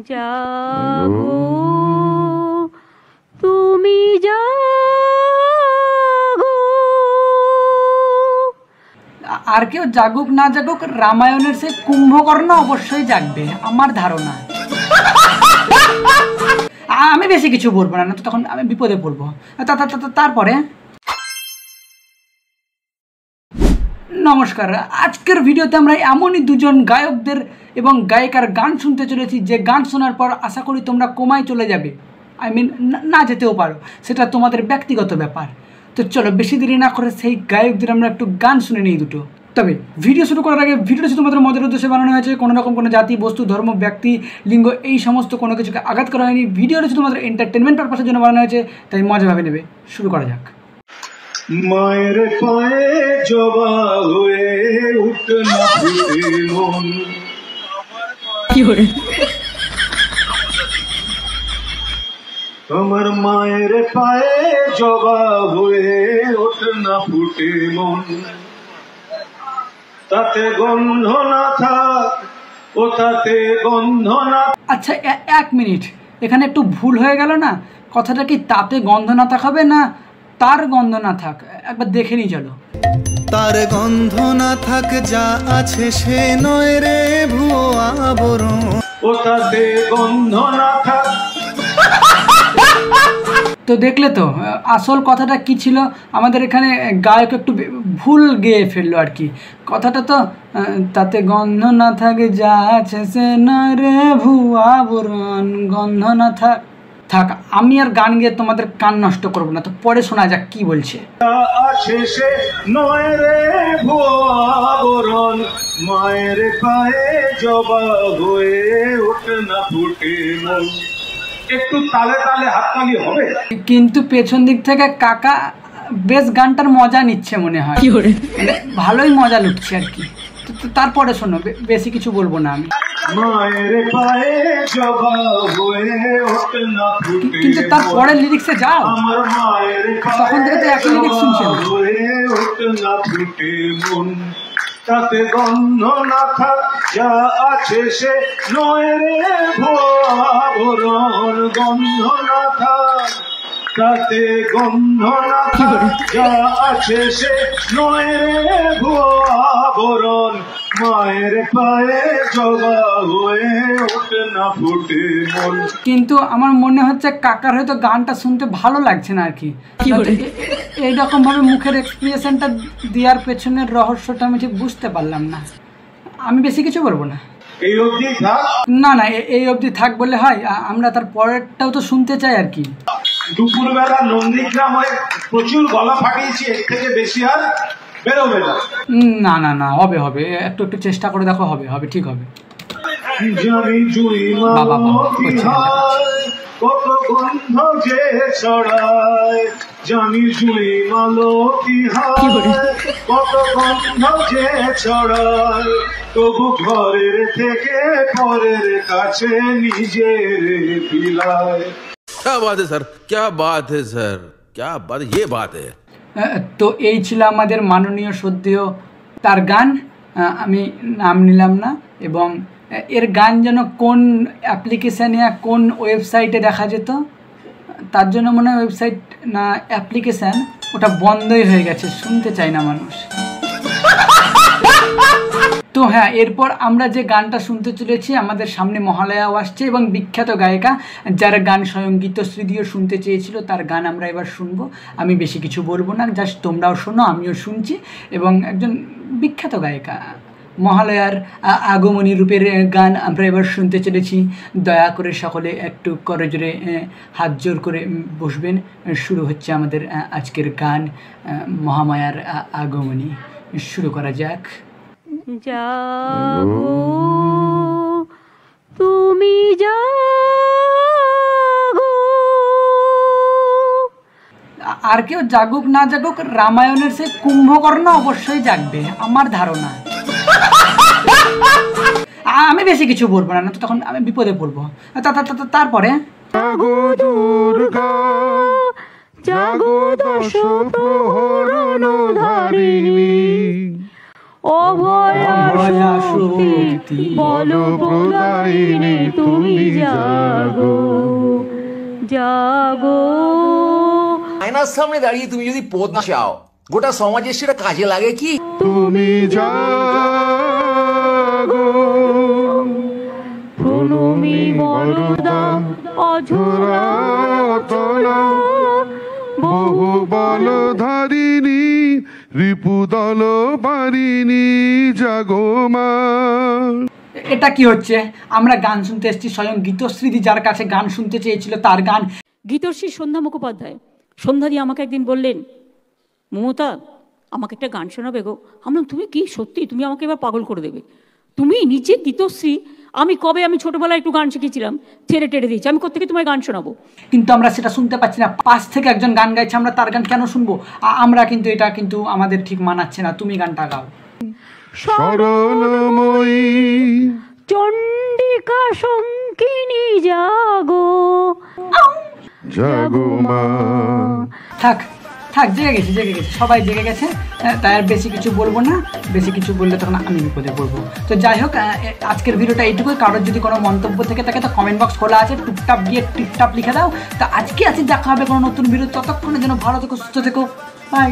জাগো তুমি জাগো। আর কেউ জাগুক না জাগুক, রামায়ণের সেই কুম্ভকর্ণ অবশ্যই জাগবে আমার ধারণা। আমি বেশি কিছু বলবো না, তো তখন আমি বিপদে পড়বো। তারপরে নমস্কার, আজকের ভিডিওতে আমরা এমনই দুজন গায়কদের এবং গায়িকার গান শুনতে চলেছি যে গান শোনার পর আশা করি তোমরা কোমায় চলে যাবে। না যেতেও পারো, সেটা তোমাদের ব্যক্তিগত ব্যাপার। তো চলো বেশি দেরি না করে সেই গায়কদের আমরা একটু গান শুনে নিই দুটো। তবে ভিডিও শুরু করার আগে, ভিডিওটা শুধুমাত্র মজার উদ্দেশ্যে বানানো হয়েছে, কোনো রকম কোনো জাতি, বস্তু, ধর্ম, ব্যক্তি, লিঙ্গ এই সমস্ত কোনো কিছুকে আঘাত করা হয়নি। ভিডিওটা শুধুমাত্র এন্টারটেনমেন্ট পারপাসের জন্য বানানো হয়েছে, তাই মজা ভাবে নেবে। শুরু করা যাক। মায়ের পায়ে জবা হয়ে উঠে না ফুটে মন, কি করে আমার মায়ের পায়ে জবা হয়ে ওঠে না ফুটে মন, তাতে গন্ধ না থাক ও তাতে গন্ধ না। আচ্ছা এক মিনিট, এখানে একটু ভুল হয়ে গেল না? কথাটা কি তাতে গন্ধ না থাক হবে না তার গন্ধ না থাক? একবার দেখে নিই চলো। তার গন্ধ না থাক যা আছে সে নয় রে ভুয়া আবরণ, ও তাতে গন্ধ না থাক। তো দেখলে তো আসল কথাটা কি ছিল? আমাদের এখানে গায়ক একটু ভুল গেয়ে ফেললো আর কি। কথাটা তো তাতে গন্ধ না থাকে যা আছে সে নয় রে ভুয়া আবরণ, গন্ধ না থাক। থাক, আমি আর গান গিয়ে তোমাদের কান নষ্ট করবো না, তো পরে শোনা যাক কি বলছে। আছে সে নয় রে ভুয়া আবরণ, মায়ের পায়ে জবা হয়ে ওঠে না ফুটে মন। একটু তালে তালে হাততালি হবে, কিন্তু পেছন দিক থেকে কাকা বেশ গানটার মজা নিচ্ছে মনে হয়, মানে ভালোই মজা লুটছে আর কি। তারপরে শোনো, বেশি কিছু বলবো না আমি। মায়ের পায়ে জবা হয়ে ওঠে না ফুটে, কিন্তু তারপরে লিরিক্সে যাও, আমার মায়ের তখন থেকে তো একই লিরিক্স শুনছেন। হয়ে ওঠে না ফুটে মন, তাতে গন্ধ না থাক যা আছে সে নয় রে ভুয়া আবরণ, গন্ধ না থাক তাতে গন্ধ না থাক যা আছে সে নয় রে ভুয়া আবরণ, মায়ের পায়ে জবা হয়ে ওঠে না ফুটে মন। কিন্তু আমার মনে হচ্ছে কাকার হয়তো গানটা শুনতে ভালো লাগছে না আর কি। এইরকম ভাবে মুখের এক্সপ্রেশনটা দেওয়ার পেছনের রহস্যটা আমি ঠিক বুঝতে পারলাম না। আমি বেশি কিছু বলবো না। এই অবধি থাক। না না, এই অবধি থাক বলে হয়? আমরা তার পরেরটাও তো শুনতে চাই আর কি। দুপুরবেলা নন্দীগ্রামে প্রচুর গলা ফাটিয়েছি, এর থেকে বেশি আর বেরোবে না। না না না, হবে হবে, একটু একটু চেষ্টা করে দেখো, হবে হবে, ঠিক হবে। জানি জুই বাবা কত গন্ধ যে ছড়ায়, জানি জুই মালতী কত গন্ধ যে ছড়ায়, তবু ঘরের থেকে পরের কাছে নিজের পিলায়। क्या बात है सर, क्या बात है सर, क्या बात, ये बात है। তো এই ছিল আমাদের মাননীয় শ্রদ্ধেয় তার গান। আমি নাম নিলাম না, এবং এর গান যেন কোন অ্যাপ্লিকেশানে কোন ওয়েবসাইটে দেখা যেত, তার জন্য মনে হয় ওয়েবসাইট না অ্যাপ্লিকেশান ওটা বন্ধই হয়ে গেছে, শুনতে চায় না মানুষ। তো হ্যাঁ, এরপর আমরা যে গানটা শুনতে চলেছি, আমাদের সামনে মহালয়াও আসছে এবং বিখ্যাত গায়িকা যার গান স্বয়ং গীতশ্রীদিও শুনতে চেয়েছিল তার গান আমরা এবার শুনবো। আমি বেশি কিছু বলবো না, জাস্ট তোমরাও শোনো, আমিও শুনছি। এবং একজন বিখ্যাত গায়িকা মহালয়ার আগমনী রূপের গান আমরা এবার শুনতে চলেছি। দয়া করে সকলে একটু করজোরে হাত জোর করে বসবেন। শুরু হচ্ছে আমাদের আজকের গান, মহামায়ার আগমনী। শুরু করা যাক। জাগো তুমি জাগো। আর কেউ জাগুক না জাগুক, রামায়ণের সেই কুম্ভকর্ণ অবশ্যই জাগবে আমার ধারণা। আমি বেশি কিছু বলবো না, তো তখন আমি বিপদে পড়বো। তারপরে জাগো দুর্গা জাগো দশ প্রহরণ ধারিণী, অভয়া শক্তি বলো প্রদায়িনী তুমি জাগো জাগো। আয়নার সামনে দাঁড়িয়ে তুমি যদি পদ না চাও, গোটা সমাজের সেটা কাজে লাগে কি? তুমি জাগো প্রণমী বরদা অঝরা তলা বহু বল ধারিণী রিপুদল পারিণী জাগো মা। এটা কি হচ্ছে? আমরা গান শুনতে এসেছি, স্বয়ং গীতশ্রীদি যার কাছে গান শুনতে চেয়েছিল তার গান। গীতশ্রী সন্ধ্যা মুখোপাধ্যায়, সন্ধ্যাদি আমাকে একদিন বললেন, মমতা আমাকে একটা গান শোনাবে গো। আমরা তুমি কি সত্যি, তুমি আমাকে এবার পাগল করে দেবে। তুমি নিজে গীতশ্রী, আমি ছোটবেলায় একটু গান শিখেছিলাম, ছেড়ে টেড়ে দিয়েছি, আমি কোত্থেকে তোমায় গান শোনাবো? কিন্তু আমরা সেটা শুনতে পাচ্ছি না। পাশ থেকে একজন গান গাইছে, আমরা তার গান কেন শুনবো? আমরা কিন্তু এটা কিন্তু আমাদের ঠিক মানাচ্ছে না। তুমি গানটা গাও। সরলময়ী চণ্ডিকা শঙ্কিনী জাগো জাগো মা। থাক থাক, জেগে গেছে, সবাই জেগে গেছে, তাই আর বেশি কিছু বলবো না। বেশি কিছু বললে তখন আমি বিপদে পড়বো। তো যাই হোক, আজকের ভিডিওটা এইটুকুই। কারোর যদি কোনো মন্তব্য থেকে থাকে তো কমেন্ট বক্স খোলা আছে, টুপটাপ গিয়ে টিপটাপ লিখে দাও। তো আজকে দেখা হবে কোনো নতুন ভিডিও। ততক্ষণের জন্য ভালো থেকো, সুস্থ থেকো, বাই।